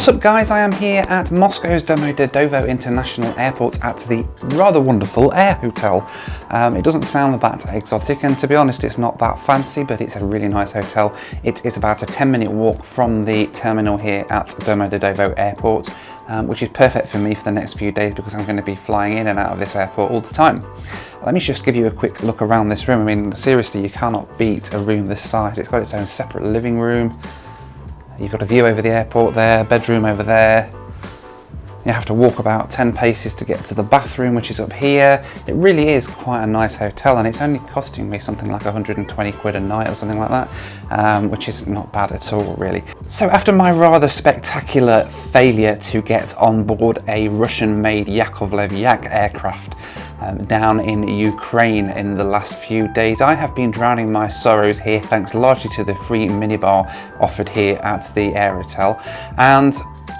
What's up guys, I am here at Moscow's Domodedovo International Airport at the rather wonderful Air Hotel. It doesn't sound that exotic, and to be honest it's not that fancy, but it's a really nice hotel. It is about a 10-minute walk from the terminal here at Domodedovo Airport, which is perfect for me for the next few days because I'm going to be flying in and out of this airport all the time. Let me just give you a quick look around this room. I mean, seriously, you cannot beat a room this size. It's got its own separate living room. You've got a view over the airport there, bedroom over there. You have to walk about 10 paces to get to the bathroom, which is up here. It really is quite a nice hotel, and it's only costing me something like 120 quid a night or something like that, which is not bad at all, really. So after my rather spectacular failure to get on board a Russian-made Yakovlev Yak aircraft down in Ukraine in the last few days, I have been drowning my sorrows here thanks largely to the free minibar offered here at the Air Hotel, and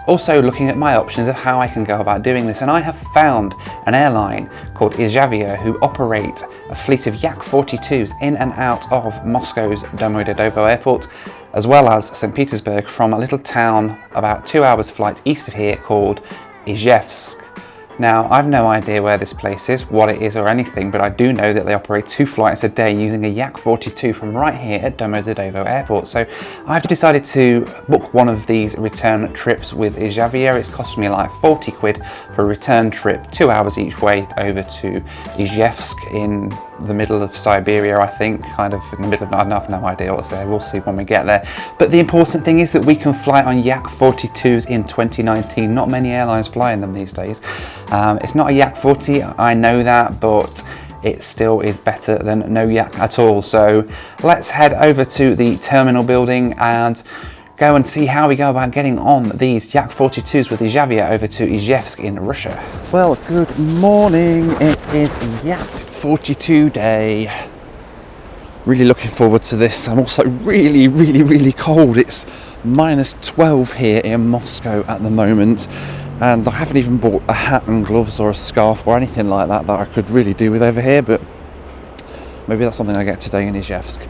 also looking at my options of how I can go about doing this. And I have found an airline called Izhavia who operate a fleet of Yak-42s in and out of Moscow's Domodedovo Airport, as well as St. Petersburg, from a little town about 2 hours flight east of here called Izhevsk. Now, I've no idea where this place is, what it is or anything, but I do know that they operate 2 flights a day using a Yak-42 from right here at Domodedovo Airport. So I've decided to book one of these return trips with Izhavia. It's cost me like 40 quid for a return trip, 2 hours each way over to Izhevsk in the middle of Siberia, I think, kind of in the middle of, I have no idea what's there, we'll see when we get there. But the important thing is that we can fly on Yak-42s in 2019. Not many airlines fly in them these days. It's not a Yak-40, I know that, but it still is better than no Yak at all. So let's head over to the terminal building and go and see how we go about getting on these Yak-42s with Izhavia over to Izhevsk in Russia. Well, good morning. It is Yak-42 day. Really looking forward to this. I'm also really cold. It's -12 here in Moscow at the moment, and I haven't even bought a hat and gloves or a scarf or anything like that I could really do with over here, but maybe that's something I get today in Izhevsk.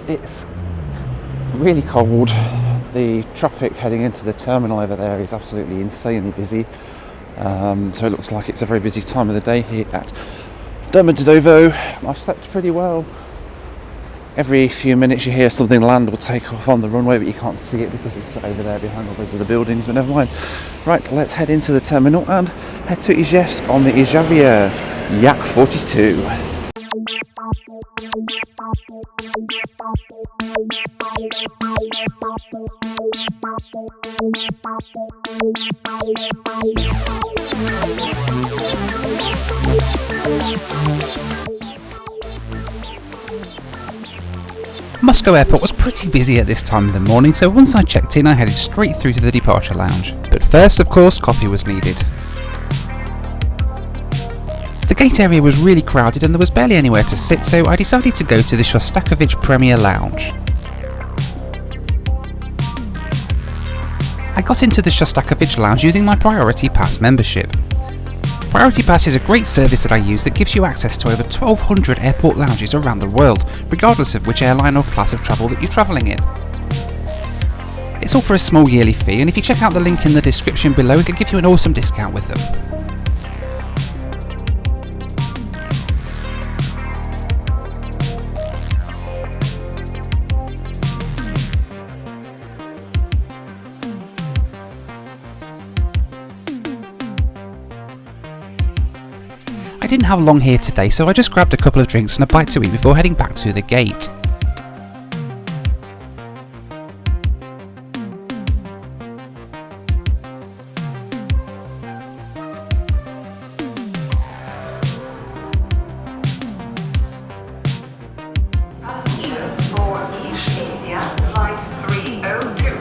It's really cold. The traffic heading into the terminal over there is absolutely insanely busy, so it looks like it's a very busy time of the day here at Domodedovo. I've slept pretty well. Every few minutes you hear something land or take off on the runway, but you can't see it because it's over there behind all those other buildings, but never mind. Right, let's head into the terminal and head to Izhevsk on the Izhavia Yak-42. Moscow Airport was pretty busy at this time of the morning, so once I checked in I headed straight through to the departure lounge. But first, of course, coffee was needed. The gate area was really crowded and there was barely anywhere to sit, so I decided to go to the Shostakovich Premier Lounge. I got into the Shostakovich Lounge using my Priority Pass membership. Priority Pass is a great service that I use that gives you access to over 1,200 airport lounges around the world, regardless of which airline or class of travel that you're travelling in. It's all for a small yearly fee, and if you check out the link in the description below, it'll give you an awesome discount with them. I didn't have long here today, so I just grabbed a couple of drinks and a bite to eat before heading back to the gate. Passengers for Izhavia Flight 302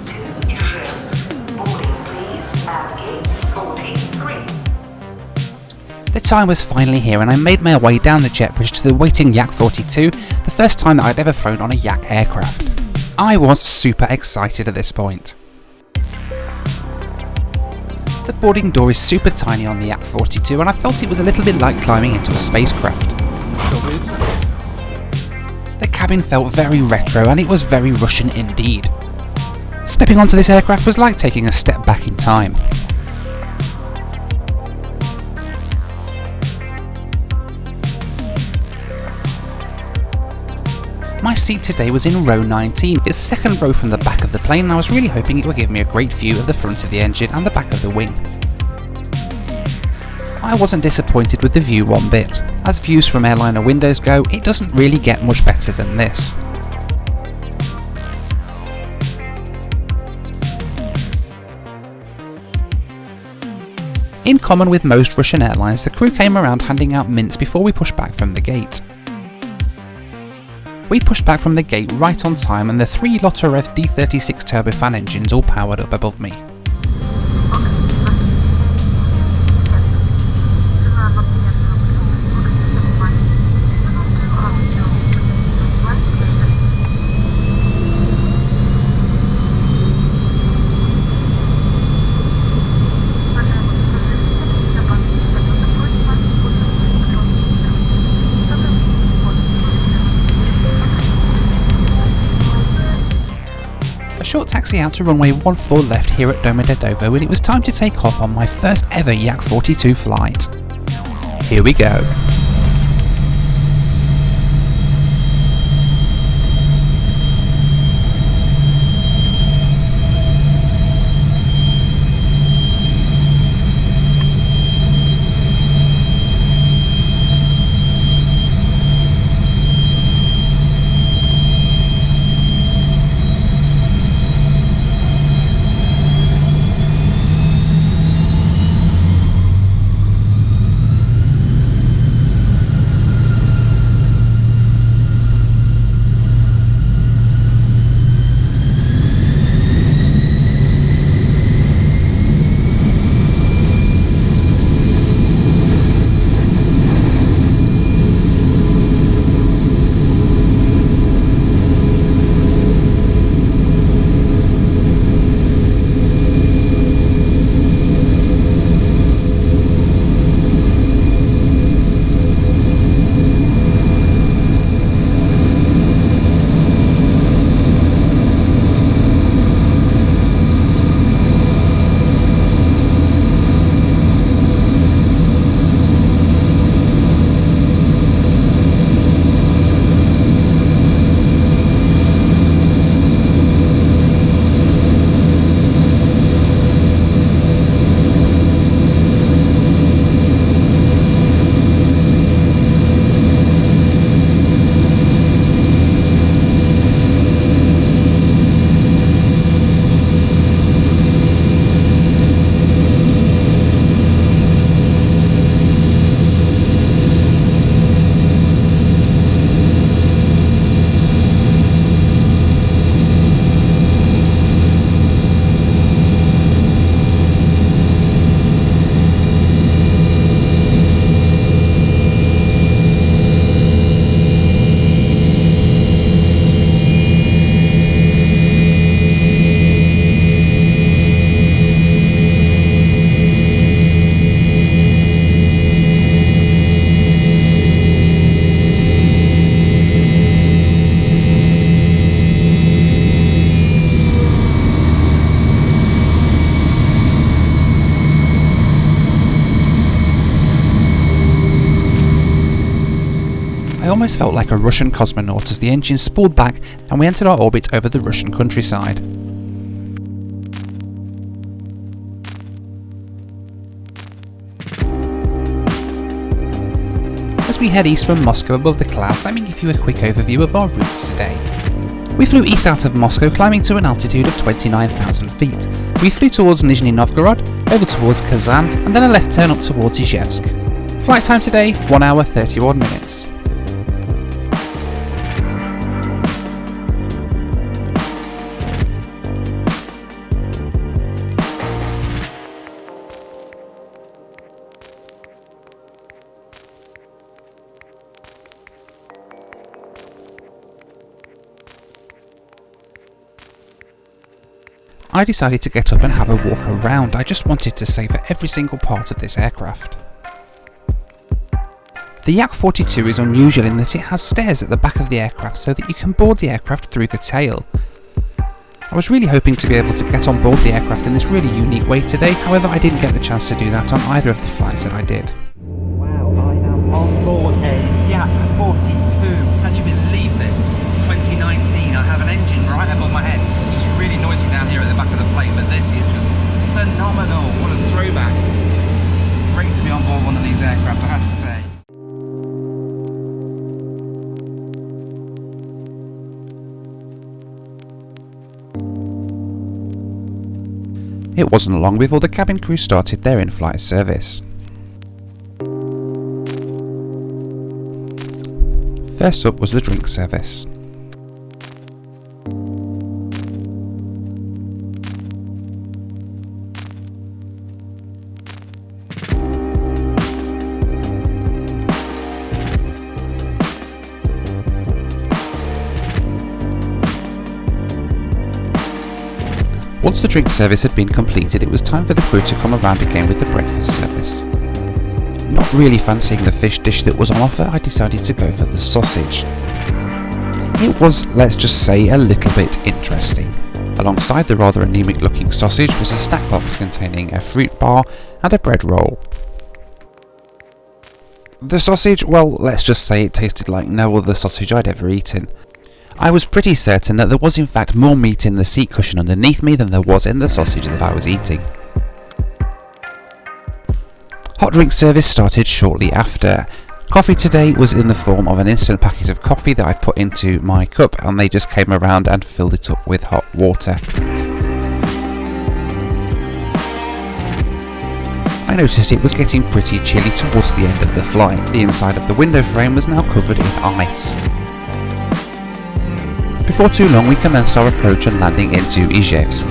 to Izhevsk, boarding please at gate 43. The time was finally here and I made my way down the jet bridge to the waiting Yak-42, the first time that I'd ever flown on a Yak aircraft. I was super excited at this point. The boarding door is super tiny on the Yak-42 and I felt it was a little bit like climbing into a spacecraft. The cabin felt very retro and it was very Russian indeed. Stepping onto this aircraft was like taking a step back in time. My seat today was in row 19. It's the second row from the back of the plane and I was really hoping it would give me a great view of the front of the engine and the back of the wing. I wasn't disappointed with the view one bit. As views from airliner windows go, it doesn't really get much better than this. In common with most Russian airlines, the crew came around handing out mints before we pushed back from the gate. We pushed back from the gate right on time and the 3 Lotarev D36 turbofan engines all powered up above me. A short taxi out to runway 14 left here at Domodedovo and it was time to take off on my first ever Yak-42 flight. Here we go. I almost felt like a Russian cosmonaut as the engine spooled back and we entered our orbit over the Russian countryside. As we head east from Moscow above the clouds, let me give you a quick overview of our routes today. We flew east out of Moscow, climbing to an altitude of 29,000 feet. We flew towards Nizhny Novgorod, over towards Kazan, and then a left turn up towards Izhevsk. Flight time today, 1 hour 31 minutes. I decided to get up and have a walk around. I just wanted to savour every single part of this aircraft. The Yak-42 is unusual in that it has stairs at the back of the aircraft so that you can board the aircraft through the tail. I was really hoping to be able to get on board the aircraft in this really unique way today, however I didn't get the chance to do that on either of the flights that I did. Wow, I am on board a Yak-42. Can you believe this? 2019, I have an engine right above my head. It's just really noisy down here at the back of the plane, but this is just phenomenal. What a throwback. Great to be on board one of these aircraft, I have to say. It wasn't long before the cabin crew started their in-flight service. First up was the drink service. Once the drink service had been completed, it was time for the crew to come around again with the breakfast service. Not really fancying the fish dish that was on offer, I decided to go for the sausage. It was, let's just say, a little bit interesting. Alongside the rather anemic looking sausage was a snack box containing a fruit bar and a bread roll. The sausage, well, let's just say it tasted like no other sausage I'd ever eaten. I was pretty certain that there was in fact more meat in the seat cushion underneath me than there was in the sausage that I was eating. Hot drink service started shortly after. Coffee today was in the form of an instant packet of coffee that I put into my cup, and they just came around and filled it up with hot water. I noticed it was getting pretty chilly towards the end of the flight. The inside of the window frame was now covered in ice. Before too long we commenced our approach and landing into Izhevsk.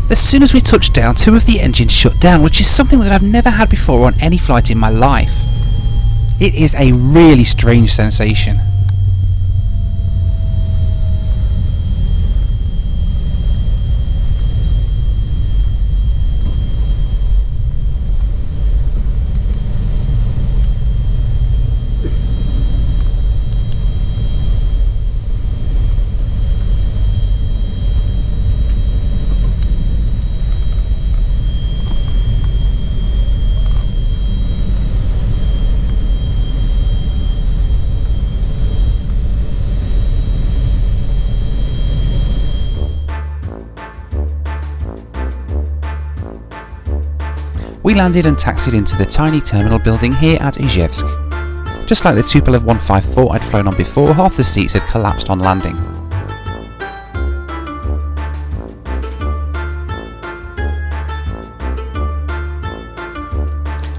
As soon as we touched down, two of the engines shut down, which is something that I've never had before on any flight in my life. It is a really strange sensation. We landed and taxied into the tiny terminal building here at Izhevsk. Just like the Tupolev 154 I'd flown on before, half the seats had collapsed on landing.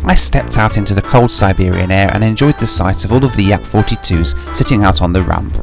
I stepped out into the cold Siberian air and enjoyed the sight of all of the Yak-42s sitting out on the ramp.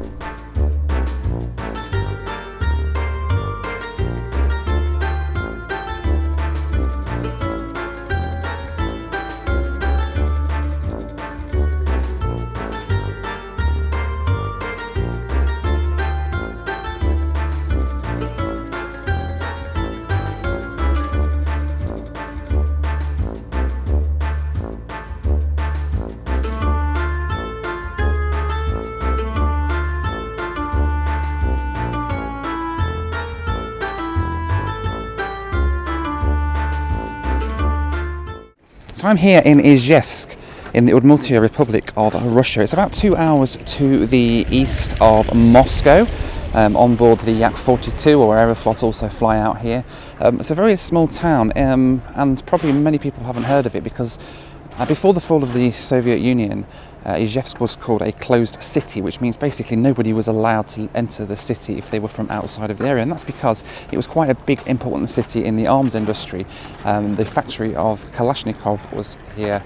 So I'm here in Izhevsk in the Udmurtia Republic of Russia. It's about 2 hours to the east of Moscow, on board the Yak-42, or Aeroflot also fly out here. It's a very small town, and probably many people haven't heard of it because before the fall of the Soviet Union, Izhevsk was called a closed city, which means basically nobody was allowed to enter the city if they were from outside of the area, and that's because it was quite a big, important city in the arms industry. The factory of Kalashnikov was here,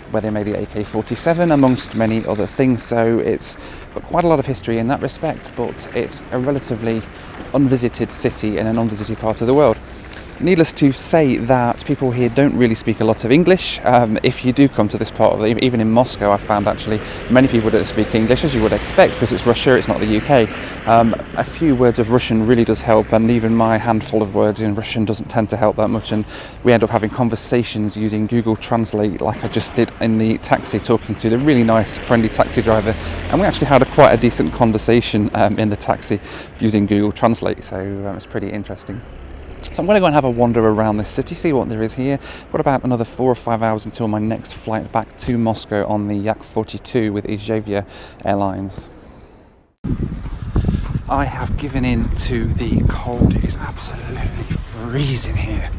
where they made the AK-47, amongst many other things, so it's got quite a lot of history in that respect, but it's a relatively unvisited city in an unvisited part of the world. Needless to say that people here don't really speak a lot of English. If you do come to this part of even in Moscow, I found actually many people don't speak English, as you would expect, because it's Russia, it's not the UK. A few words of Russian really does help, and even my handful of words in Russian doesn't tend to help that much, and we end up having conversations using Google Translate, like I just did in the taxi, talking to the really nice, friendly taxi driver, and we actually had quite a decent conversation in the taxi using Google Translate, so it's pretty interesting. So I'm going to go and have a wander around this city, see what there is here. Got about another 4 or 5 hours until my next flight back to Moscow on the Yak-42 with Izhavia Airlines. I have given in to the cold. It is absolutely freezing here.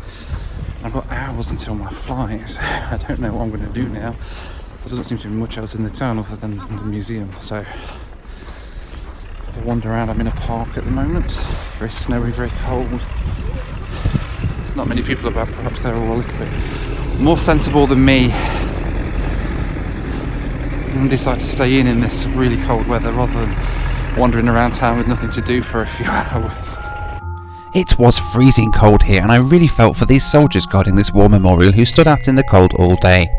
I've got hours until my flight. I don't know what I'm going to do now. There doesn't seem to be much else in the town other than the museum, so I'll wander around. I'm in a park at the moment. Very snowy, very cold. Not many people about, perhaps they're all a little bit more sensible than me and decide to stay in this really cold weather rather than wandering around town with nothing to do for a few hours. It was freezing cold here, and I really felt for these soldiers guarding this war memorial who stood out in the cold all day.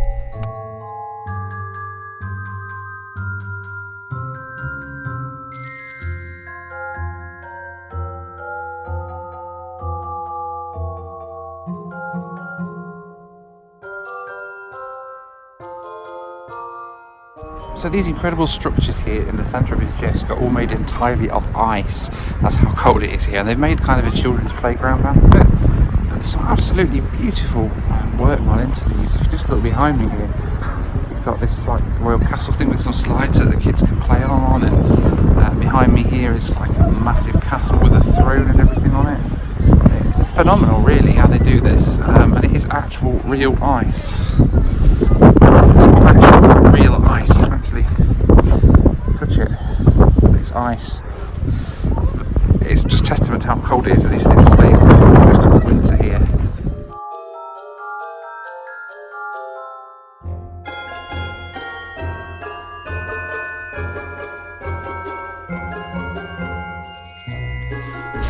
So these incredible structures here in the centre of Izhevsk are all made entirely of ice. That's how cold it is here. And they've made kind of a children's playground out of it. But there's some absolutely beautiful work gone into these. If you just look behind me here, we've got this like royal castle thing with some slides that the kids can play on, and behind me here is like a massive castle with a throne and everything on it. It's phenomenal really how they do this, and it is actual real ice. It's not actual real ice, you can actually touch it. It's ice. It's just testament to how cold it is that these things stay on for most of the winter here.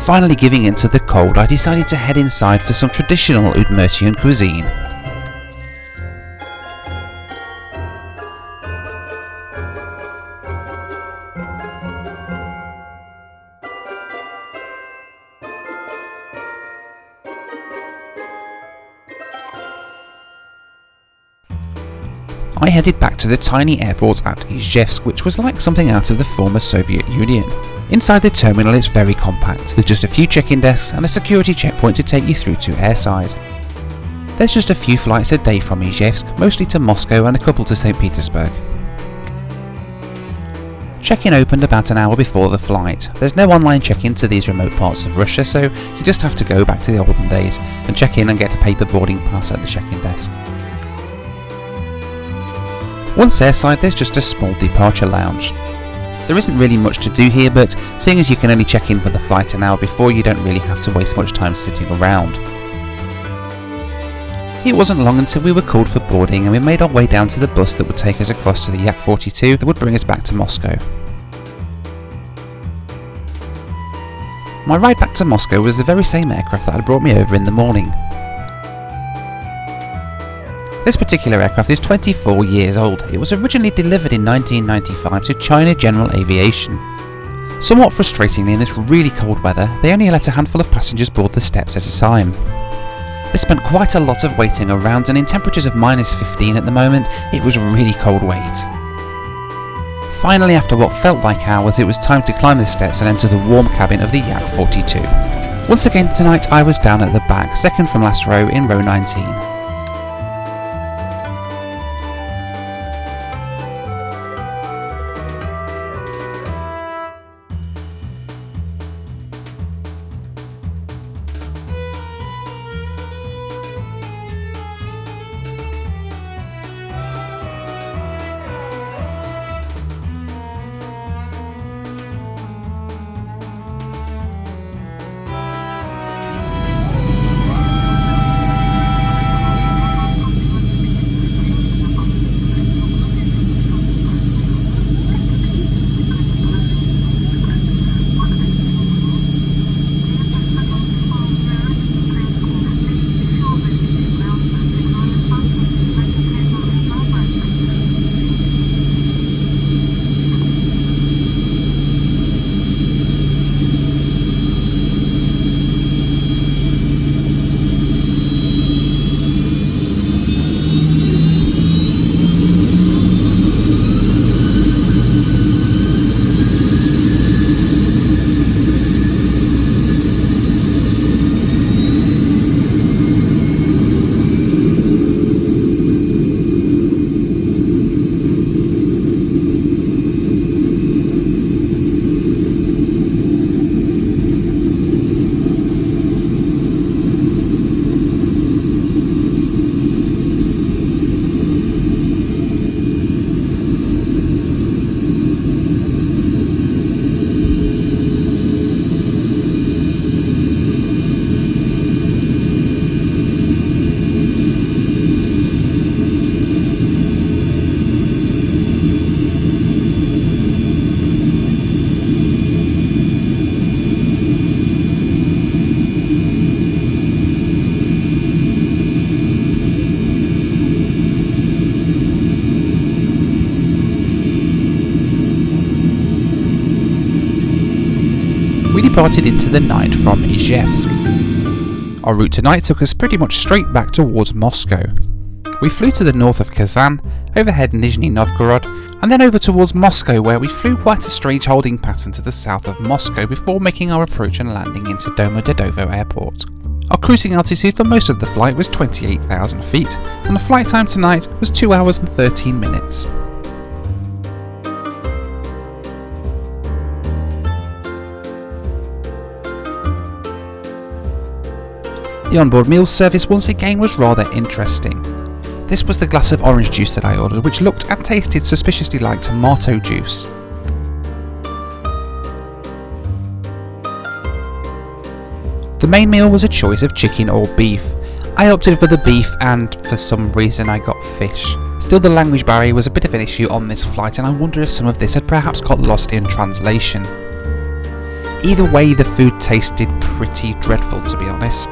Finally giving in to the cold, I decided to head inside for some traditional Udmurtian cuisine. I headed back to the tiny airport at Izhevsk, which was like something out of the former Soviet Union. Inside the terminal it's very compact, with just a few check-in desks and a security checkpoint to take you through to airside. There's just a few flights a day from Izhevsk, mostly to Moscow and a couple to St. Petersburg. Check-in opened about an hour before the flight. There's no online check-in to these remote parts of Russia, so you just have to go back to the olden days and check in and get a paper boarding pass at the check-in desk. Once airside, there's just a small departure lounge. There isn't really much to do here, but seeing as you can only check in for the flight an hour before, you don't really have to waste much time sitting around. It wasn't long until we were called for boarding, and we made our way down to the bus that would take us across to the Yak-42 that would bring us back to Moscow. My ride back to Moscow was the very same aircraft that had brought me over in the morning. This particular aircraft is 24 years old. It was originally delivered in 1995 to China General Aviation. Somewhat frustratingly, in this really cold weather, they only let a handful of passengers board the steps at a time. They spent quite a lot of waiting around, and in temperatures of -15 at the moment, it was a really cold wait. Finally, after what felt like hours, it was time to climb the steps and enter the warm cabin of the Yak-42. Once again tonight I was down at the back, second from last row in row 19. departed into the night from Izhevsk. Our route tonight took us pretty much straight back towards Moscow. We flew to the north of Kazan, overhead Nizhny Novgorod, and then over towards Moscow, where we flew quite a strange holding pattern to the south of Moscow before making our approach and landing into Domodedovo Airport. Our cruising altitude for most of the flight was 28,000 feet, and the flight time tonight was 2 hours and 13 minutes. The onboard meal service once again was rather interesting. This was the glass of orange juice that I ordered, which looked and tasted suspiciously like tomato juice. The main meal was a choice of chicken or beef. I opted for the beef and for some reason I got fish. Still, the language barrier was a bit of an issue on this flight, and I wonder if some of this had perhaps got lost in translation. Either way, the food tasted pretty dreadful, to be honest.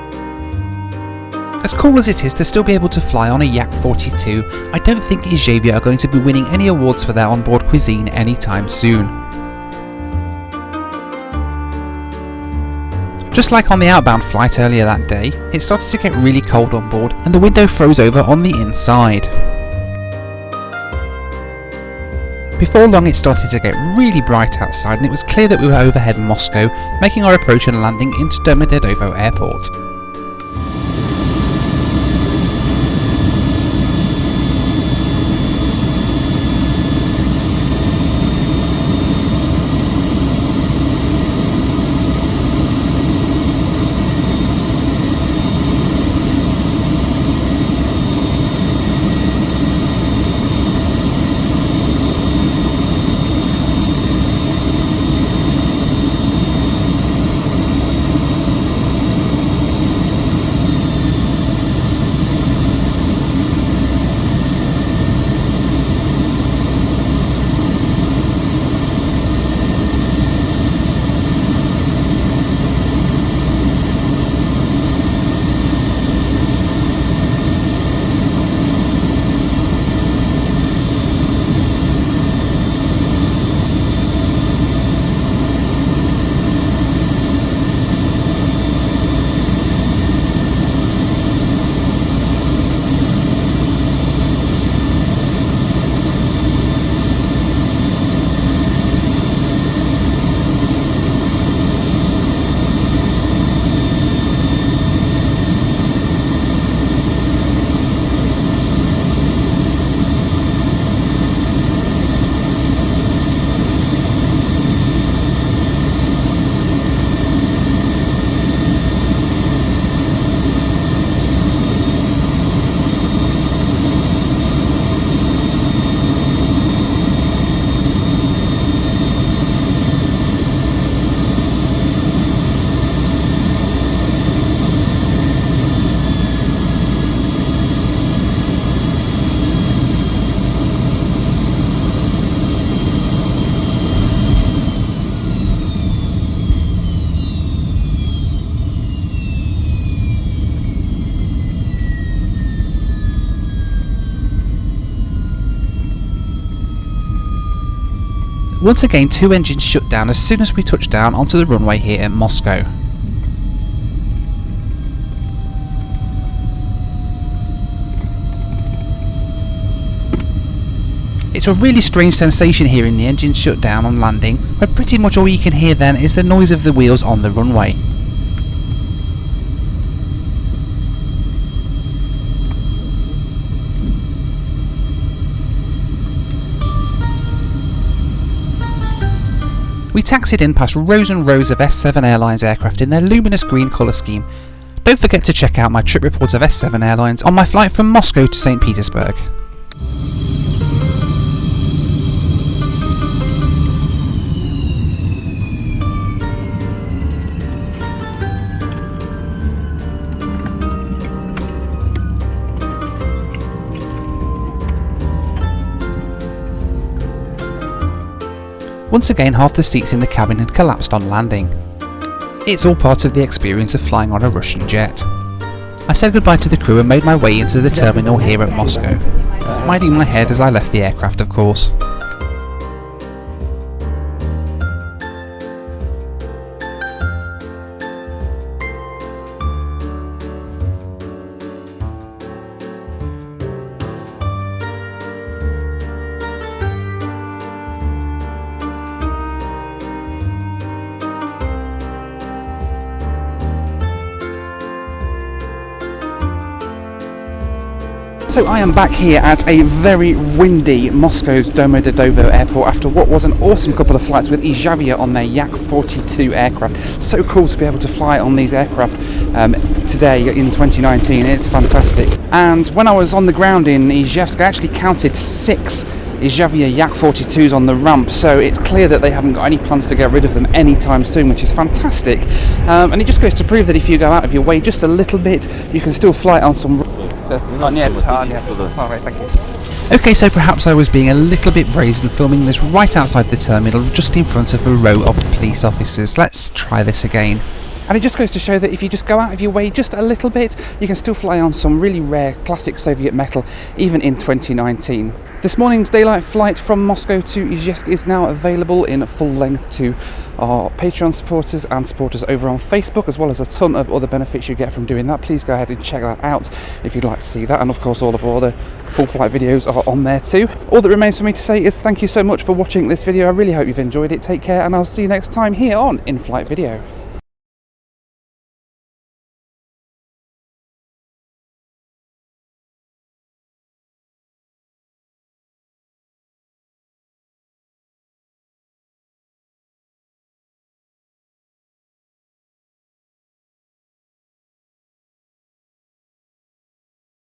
As cool as it is to still be able to fly on a Yak-42, I don't think Izhavia are going to be winning any awards for their onboard cuisine anytime soon. Just like on the outbound flight earlier that day, it started to get really cold on board and the window froze over on the inside. Before long it started to get really bright outside and it was clear that we were overhead Moscow, making our approach and landing into Domodedovo Airport. Once again, 2 engines shut down as soon as we touched down onto the runway here in Moscow. It's a really strange sensation hearing the engines shut down on landing, where pretty much all you can hear then is the noise of the wheels on the runway. We taxied in past rows and rows of S7 Airlines aircraft in their luminous green colour scheme. Don't forget to check out my trip reports of S7 Airlines on my flight from Moscow to St. Petersburg. Once again, half the seats in the cabin had collapsed on landing. It's all part of the experience of flying on a Russian jet. I said goodbye to the crew and made my way into the terminal here at Moscow, minding my head as I left the aircraft, of course. So I am back here at a very windy Moscow's Domodedovo airport after what was an awesome couple of flights with Izhavia on their Yak-42 aircraft. So cool to be able to fly on these aircraft today in 2019. It's fantastic. And when I was on the ground in Izhevsk, I actually counted 6 Izhavia Yak-42s on the ramp, so it's clear that they haven't got any plans to get rid of them anytime soon, which is fantastic. And it just goes to prove that if you go out of your way just a little bit, you can still fly on some... Not yet. Alright, thank you. Okay, so perhaps I was being a little bit brazen filming this right outside the terminal, just in front of a row of police officers. Let's try this again. And it just goes to show that if you just go out of your way just a little bit, you can still fly on some really rare classic Soviet metal, even in 2019. This morning's daylight flight from Moscow to Izhevsk is now available in full length to our Patreon supporters and supporters over on Facebook, as well as a ton of other benefits you get from doing that. Please go ahead and check that out if you'd like to see that, and of course all of our other full flight videos are on there too. All that remains for me to say is thank you so much for watching this video. I really hope you've enjoyed it. Take care, and I'll see you next time here on In Flight Video.